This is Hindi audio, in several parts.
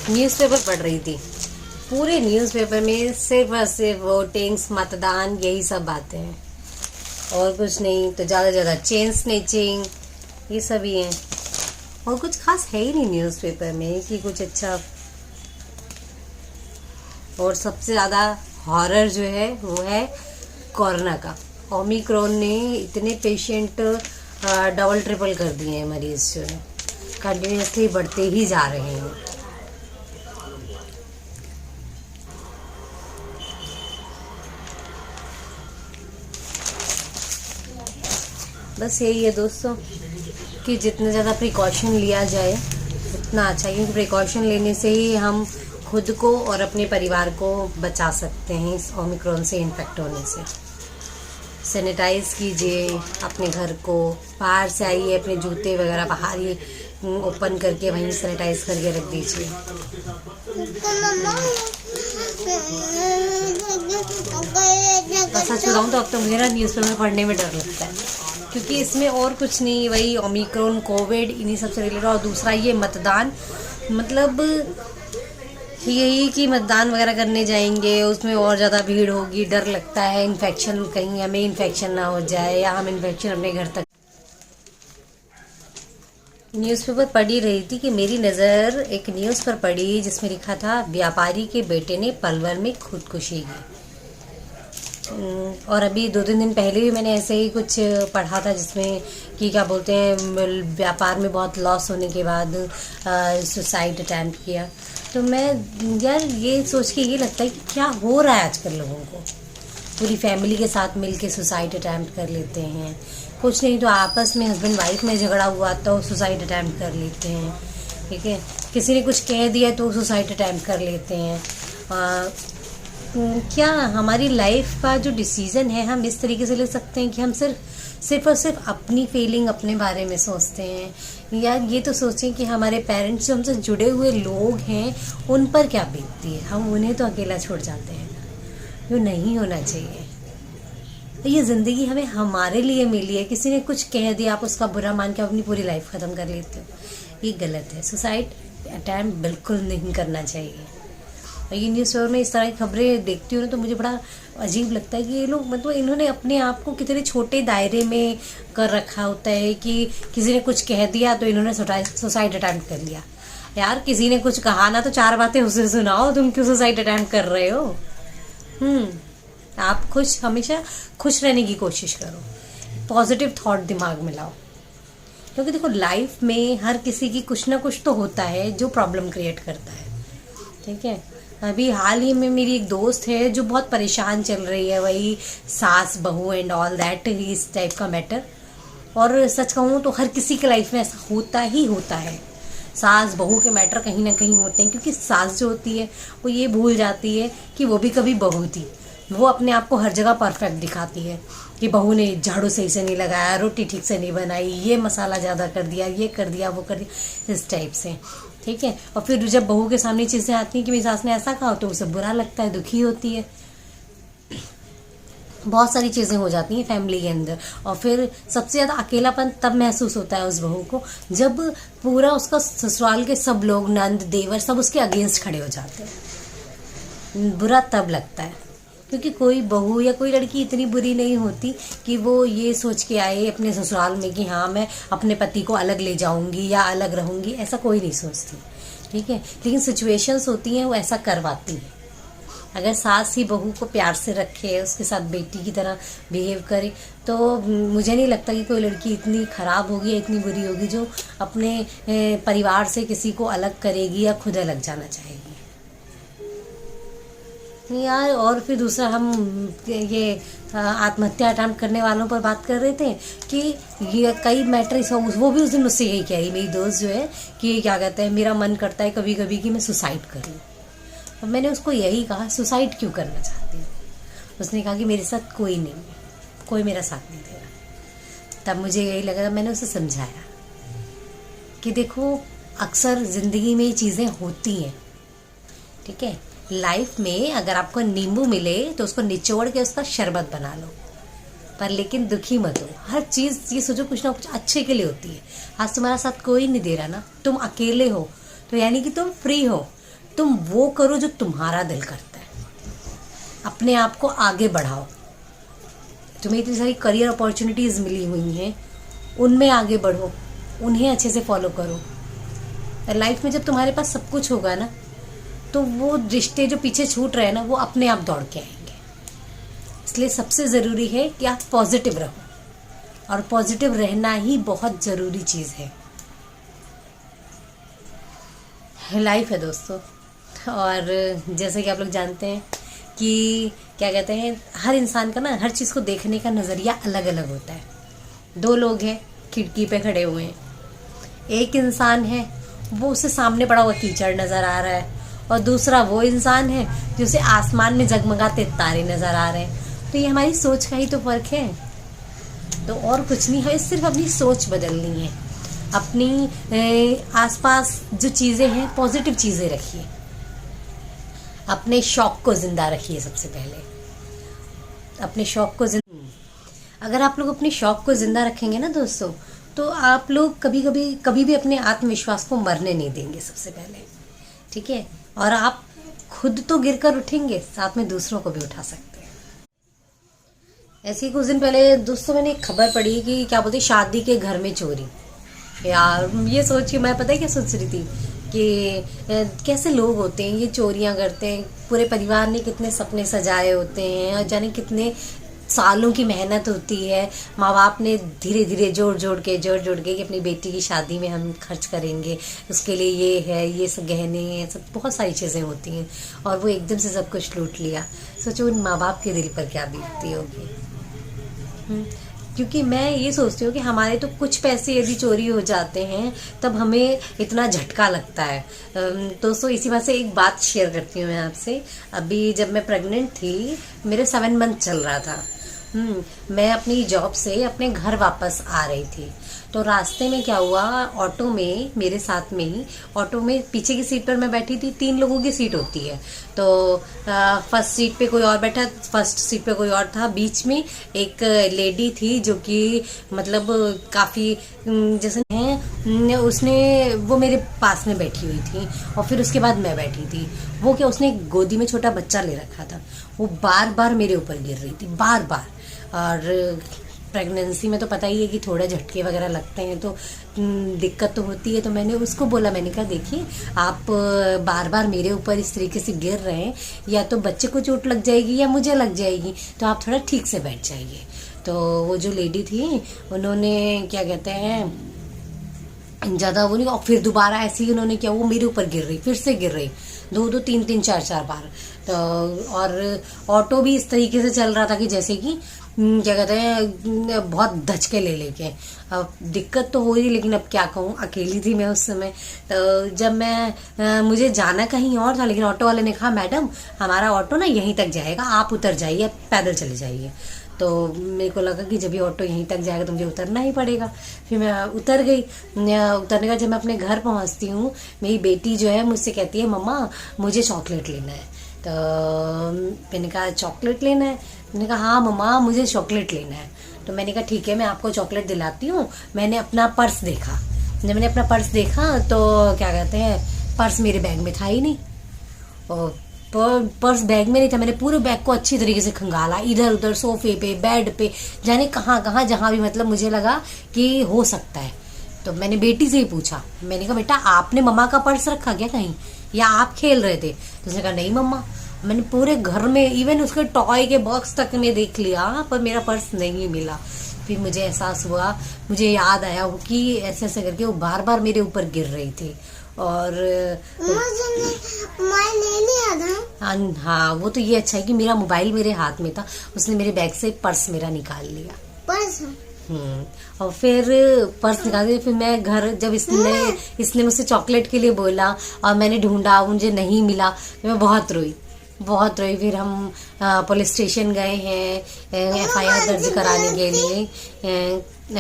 न्यूज़पेपर पढ़ रही थी। पूरे न्यूज़पेपर में सिर्फ और सिर्फ वोटिंग्स, मतदान, यही सब बातें हैं और कुछ नहीं। तो ज़्यादा से ज़्यादा चेन स्नेचिंग, ये सब ही है और कुछ खास है ही नहीं न्यूज़पेपर में कि कुछ अच्छा। और सबसे ज़्यादा हॉरर जो है वो है कोरोना का। ओमिक्रॉन ने इतने पेशेंट डबल ट्रिपल कर दिए हैं, मरीज जो है कंटिन्यूसली बढ़ते ही जा रहे हैं। बस यही है दोस्तों कि जितना ज़्यादा प्रिकॉशन लिया जाए उतना अच्छा, क्योंकि प्रिकॉशन लेने से ही हम खुद को और अपने परिवार को बचा सकते हैं इस ओमिक्रॉन से इन्फेक्ट होने से। सैनिटाइज़ कीजिए अपने घर को, बाहर से आइए अपने जूते वगैरह बाहर ही ओपन करके वहीं सैनिटाइज करके रख दीजिए। सच बताऊँ तो अब तो मुझे ना न्यूज़पेपर पढ़ने में डर लगता है, क्योंकि इसमें और कुछ नहीं, वही ओमिक्रॉन, कोविड, इन्हीं सब से रिलेटेड। और दूसरा ये मतदान, मतलब यही कि मतदान वगैरह करने जाएंगे उसमें और ज़्यादा भीड़ होगी, डर लगता है इन्फेक्शन, कहीं हमें इन्फेक्शन ना हो जाए या हम इन्फेक्शन अपने घर तक। न्यूज़पेपर पढ़ी रही थी कि मेरी नज़र एक न्यूज़ पर पड़ी जिसमें लिखा था व्यापारी के बेटे ने पलवल में खुदकुशी की। और अभी 2-3 दिन पहले भी मैंने ऐसे ही कुछ पढ़ा था जिसमें कि क्या बोलते हैं, व्यापार में बहुत लॉस होने के बाद सुसाइड अटैम्प्ट किया। तो मैं यार ये सोच के ये लगता है कि क्या हो रहा है आजकल लोगों को, पूरी फैमिली के साथ मिलके सुसाइड अटैम्प्ट कर लेते हैं। कुछ नहीं तो आपस में हस्बैंड वाइफ में झगड़ा हुआ तो सुसाइड अटैम्प्ट कर लेते हैं, ठीक है। किसी ने कुछ कह दिया तो सुसाइड अटैम्प्ट कर लेते हैं। क्या हमारी लाइफ का जो डिसीज़न है हम इस तरीके से ले सकते हैं कि हम सिर्फ और सिर्फ अपनी फीलिंग, अपने बारे में सोचते हैं, या ये तो सोचें कि हमारे पेरेंट्स जो हमसे जुड़े हुए लोग हैं उन पर क्या बीतती है, हम उन्हें तो अकेला छोड़ जाते हैं। जो नहीं होना चाहिए। ये ज़िंदगी हमें हमारे लिए मिली है, किसी ने कुछ कह दिया आप उसका बुरा मान के अपनी पूरी लाइफ ख़त्म कर लेते हो, ये गलत है। सुसाइड अटैम्प्ट बिल्कुल नहीं करना चाहिए। और ये न्यूज़पेपर में इस तरह की खबरें देखती हूँ ना तो मुझे बड़ा अजीब लगता है कि ये लोग, मतलब इन्होंने अपने आप को कितने छोटे दायरे में कर रखा होता है कि किसी ने कुछ कह दिया तो इन्होंने सुसाइड अटैम्प्ट कर लिया। यार किसी ने कुछ कहा ना तो 4 बातें उसे सुनाओ, तुम क्यों सुसाइड अटैम्प्ट कर रहे हो? आप हमेशा खुश रहने की कोशिश करो, पॉजिटिव थॉट दिमाग में लाओ, क्योंकि देखो लाइफ में हर किसी की कुछ ना कुछ तो होता है जो प्रॉब्लम क्रिएट करता है, ठीक है। अभी हाल ही में मेरी एक दोस्त है जो बहुत परेशान चल रही है, वही सास बहू एंड ऑल दैट, इस टाइप का मैटर। और सच कहूँ तो हर किसी के लाइफ में ऐसा होता ही होता है, सास बहू के मैटर कहीं ना कहीं होते हैं, क्योंकि सास जो होती है वो ये भूल जाती है कि वो भी कभी बहू थी। वो अपने आप को हर जगह परफेक्ट दिखाती है कि बहू ने झाड़ू सही से नहीं लगाया, रोटी ठीक से नहीं बनाई, ये मसाला ज़्यादा कर दिया, ये कर दिया, वो कर दिया, इस टाइप से, ठीक है। और फिर जब बहू के सामने चीज़ें आती हैं कि मेरी सास ने ऐसा कहा तो उसे बुरा लगता है, दुखी होती है, बहुत सारी चीज़ें हो जाती हैं फैमिली के अंदर। और फिर सबसे ज़्यादा अकेलापन तब महसूस होता है उस बहू को जब पूरा उसका ससुराल के सब लोग, नंद देवर, सब उसके अगेंस्ट खड़े हो जाते हैं। बुरा तब लगता है क्योंकि कोई बहू या कोई लड़की इतनी बुरी नहीं होती कि वो ये सोच के आए अपने ससुराल में कि हाँ मैं अपने पति को अलग ले जाऊंगी या अलग रहूंगी, ऐसा कोई नहीं सोचती, ठीक है। लेकिन सिचुएशंस होती हैं वो ऐसा करवाती है। अगर सास ही बहू को प्यार से रखे, उसके साथ बेटी की तरह बिहेव करे, तो मुझे नहीं लगता कि कोई लड़की इतनी ख़राब होगी या इतनी बुरी होगी जो अपने परिवार से किसी को अलग करेगी या खुद अलग जाना चाहेगी यार। और फिर दूसरा, हम ये आत्महत्या अटेम्प्ट करने वालों पर बात कर रहे थे कि ये कई मैटर, वो भी उस दिन मुझसे यही कह रही मेरी दोस्त जो है कि क्या कहते हैं, मेरा मन करता है कभी कभी कि मैं सुसाइड कर लूँ। और मैंने उसको यही कहा, सुसाइड क्यों करना चाहती हूँ? उसने कहा कि मेरे साथ कोई नहीं है, कोई मेरा साथ नहीं दे रहा। तब मुझे यही लगा, मैंने उसे समझाया कि देखो अक्सर ज़िंदगी में ये चीज़ें होती हैं, ठीक है। लाइफ में अगर आपको नींबू मिले तो उसको निचोड़ के उसका शरबत बना लो, पर लेकिन दुखी मत हो। हर चीज़ ये सोचो कुछ ना कुछ अच्छे के लिए होती है। आज तुम्हारा साथ कोई नहीं दे रहा ना, तुम अकेले हो, तो यानी कि तुम फ्री हो, तुम वो करो जो तुम्हारा दिल करता है। अपने आप को आगे बढ़ाओ। तुम्हें इतनी सारी करियर अपॉर्चुनिटीज़ मिली हुई हैं, उनमें आगे बढ़ो, उन्हें अच्छे से फॉलो करो। लाइफ में जब तुम्हारे पास सब कुछ होगा ना, तो वो रिश्ते जो पीछे छूट रहे हैं ना, वो अपने आप दौड़ के आएंगे। इसलिए सबसे ज़रूरी है कि आप पॉजिटिव रहो, और पॉजिटिव रहना ही बहुत ज़रूरी चीज़ है। लाइफ है दोस्तों। और जैसे कि आप लोग जानते हैं कि क्या कहते हैं, हर इंसान का ना हर चीज़ को देखने का नज़रिया अलग अलग होता है। दो लोग हैं खिड़की पे खड़े हुए हैं, एक इंसान है वो उसे सामने पड़ा हुआ कीचड़ नज़र आ रहा है, और दूसरा वो इंसान है जिसे आसमान में जगमगाते तारे नज़र आ रहे हैं। तो ये हमारी सोच का ही तो फ़र्क है, तो और कुछ नहीं है। सिर्फ अपनी सोच बदलनी है। अपनी आसपास जो चीज़ें हैं पॉजिटिव चीज़ें रखिए। अपने शौक को ज़िंदा रखिए। सबसे पहले अपने शौक को अगर आप लोग अपने शौक को ज़िंदा रखेंगे ना दोस्तों, तो आप लोग कभी भी अपने आत्मविश्वास को मरने नहीं देंगे सबसे पहले, ठीक है। और आप खुद तो गिर कर उठेंगे, साथ में दूसरों को भी उठा सकते हैं। ऐसे ही कुछ दिन पहले दोस्तों मैंने एक खबर पढ़ी कि क्या बोलते, शादी के घर में चोरी। यार ये सोच के मैं पता है क्या सोच रही थी कि कैसे लोग होते हैं ये चोरियां करते हैं। पूरे परिवार ने कितने सपने सजाए होते हैं, और जाने कितने सालों की मेहनत होती है। माँ बाप ने धीरे धीरे जोड़ जोड़ के कि अपनी बेटी की शादी में हम खर्च करेंगे, उसके लिए ये है, ये सब गहने हैं, सब बहुत सारी चीज़ें होती हैं, और वो एकदम से सब कुछ लूट लिया। सोचो उन माँ बाप के दिल पर क्या बीतती होगी। क्योंकि मैं ये सोचती हूँ कि हमारे तो कुछ पैसे यदि चोरी हो जाते हैं तब हमें इतना झटका लगता है। दोस्तों इसी बात से एक बात शेयर करती हूँ मैं आपसे। अभी जब मैं प्रेग्नेंट थी, मेरे 7 मंथ चल रहा था, मैं अपनी जॉब से अपने घर वापस आ रही थी, तो रास्ते में क्या हुआ, ऑटो में मेरे साथ में ही ऑटो में पीछे की सीट पर मैं बैठी थी। 3 लोगों की सीट होती है, तो फर्स्ट सीट पे कोई और बैठा, फर्स्ट सीट पे कोई और था। बीच में एक लेडी थी जो कि मतलब काफ़ी जैसे है, उसने वो मेरे पास में बैठी हुई थी, और फिर उसके बाद मैं बैठी थी। वो क्या, उसने गोदी में छोटा बच्चा ले रखा था। वो बार बार मेरे ऊपर गिर रही थी, बार बार। और प्रेगनेंसी में तो पता ही है कि थोड़ा झटके वगैरह लगते हैं तो दिक्कत तो होती है। तो मैंने उसको बोला, मैंने कहा देखिए आप बार बार मेरे ऊपर इस तरीके से गिर रहे हैं, या तो बच्चे को चोट लग जाएगी या मुझे लग जाएगी, तो आप थोड़ा ठीक से बैठ जाइए। तो वो जो लेडी थी उन्होंने क्या कहते हैं ज़्यादा वो नहीं, और फिर दोबारा ऐसे ही उन्होंने क्या, वो मेरे ऊपर गिर रही, फिर से गिर रही, 2 3 4 बार। तो और ऑटो भी इस तरीके से चल रहा था कि जैसे कि क्या कहते हैं बहुत धचके ले लेके। अब दिक्कत तो हो रही, लेकिन अब क्या कहूँ, अकेली थी मैं उस समय। तो जब मैं मुझे जाना कहीं और था, लेकिन ऑटो वाले ने कहा मैडम हमारा ऑटो ना यहीं तक जाएगा, आप उतर जाइए, पैदल चले जाइए। तो मेरे को लगा कि जब ये ऑटो यहीं तक जाएगा तो मुझे उतरना ही पड़ेगा। फिर मैं उतर गई। उतरने का जब मैं अपने घर पहुंचती हूँ, मेरी बेटी जो है मुझसे कहती है मम्मा मुझे चॉकलेट लेना है। तो मैंने कहा चॉकलेट लेना है? मैंने कहा हाँ मम्मा मुझे चॉकलेट लेना है। तो मैंने कहा ठीक है मैं आपको चॉकलेट दिलाती हूँ। मैंने अपना पर्स देखा, जब मैंने अपना पर्स देखा तो क्या कहते हैं पर्स मेरे बैग में था ही नहीं। और पर्स बैग में नहीं था। मैंने पूरे बैग को अच्छी तरीके से खंगाला, इधर उधर सोफे पे, बेड पे, जाने कहाँ कहाँ, जहाँ भी मतलब मुझे लगा कि हो सकता है। तो मैंने बेटी से ही पूछा, मैंने कहा बेटा आपने मम्मा का पर्स रखा क्या कहीं, या आप खेल रहे थे? तो उसने कहा नहीं मम्मा। मैंने पूरे घर में इवन उसके टॉय के बॉक्स तक में देख लिया, पर मेरा पर्स नहीं मिला। फिर मुझे एहसास हुआ, मुझे याद आया कि ऐसे ऐसे करके वो बार बार मेरे ऊपर गिर रही थी। और मोबाइल ले लिया था। हाँ वो तो ये अच्छा है कि मेरा मोबाइल मेरे हाथ में था, उसने मेरे बैग से पर्स मेरा निकाल लिया। पर्स और फिर पर्स निकाल दिया। फिर मैं घर जब इसने मुझसे चॉकलेट के लिए बोला और मैंने ढूंढा, मुझे नहीं मिला, मैं बहुत रोई। फिर हम पुलिस स्टेशन गए हैं FIR दर्ज कराने के लिए।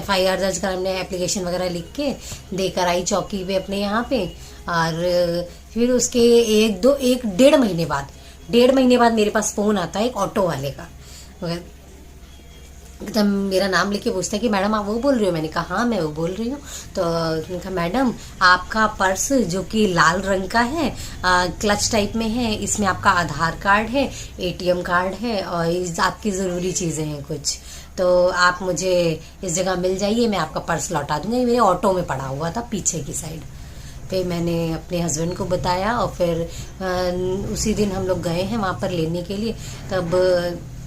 FIR दर्ज कराने, हमने एप्लीकेशन वगैरह लिख के देकर आई चौकी पे अपने यहाँ पे। और फिर उसके 1-1.5 महीने बाद मेरे पास फ़ोन आता है एक ऑटो वाले का। एकदम मेरा नाम लेके पूछता है कि मैडम आप वो बोल रही हो। मैंने कहा हाँ मैं वो बोल रही हूँ। तो उसने कहा मैडम आपका पर्स जो कि लाल रंग का है, क्लच टाइप में है, इसमें आपका आधार कार्ड है, एटीएम कार्ड है और आपकी ज़रूरी चीज़ें हैं कुछ, तो आप मुझे इस जगह मिल जाइए, मैं आपका पर्स लौटा दूंगा। ये मेरे ऑटो में पड़ा हुआ था पीछे की साइड। फिर मैंने अपने हस्बैंड को बताया और फिर उसी दिन हम लोग गए हैं वहाँ पर लेने के लिए। तब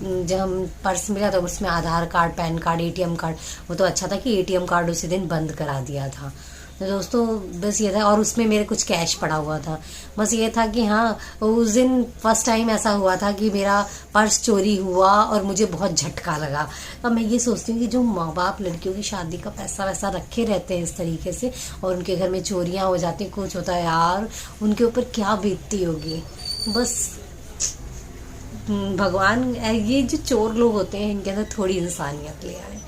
जब हम पर्स मिला तो उसमें Aadhaar card, PAN card, ATM card, वो तो अच्छा था कि एटीएम कार्ड उसी दिन बंद करा दिया था। तो दोस्तों बस ये था, और उसमें मेरे कुछ कैश पड़ा हुआ था। बस ये था कि हाँ उस दिन फर्स्ट टाइम ऐसा हुआ था कि मेरा पर्स चोरी हुआ और मुझे बहुत झटका लगा। अब मैं ये सोचती हूँ कि जो माँ बाप लड़कियों की शादी का पैसा वैसा रखे रहते हैं इस तरीके से और उनके घर में चोरियाँ हो जाती, कुछ होता है यार, उनके ऊपर क्या बीतती होगी। बस भगवान ये जो चोर लोग होते हैं इनके अंदर थोड़ी इंसानियत ले आए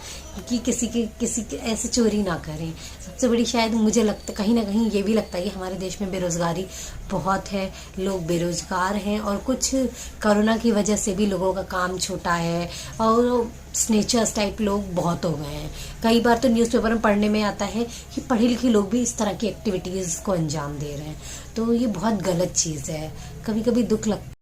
कि किसी के ऐसे चोरी ना करें। सबसे बड़ी शायद मुझे लगता, कहीं ना कहीं ये भी लगता है कि हमारे देश में बेरोजगारी बहुत है, लोग बेरोजगार हैं और कुछ कोरोना की वजह से भी लोगों का काम छोटा है और स्नेचर्स टाइप लोग बहुत हो गए हैं। कई बार तो न्यूज़पेपर में पढ़ने में आता है कि पढ़े लिखे लोग भी इस तरह की एक्टिविटीज़ को अंजाम दे रहे हैं, तो ये बहुत गलत चीज़ है। कभी कभी दुख लगता है।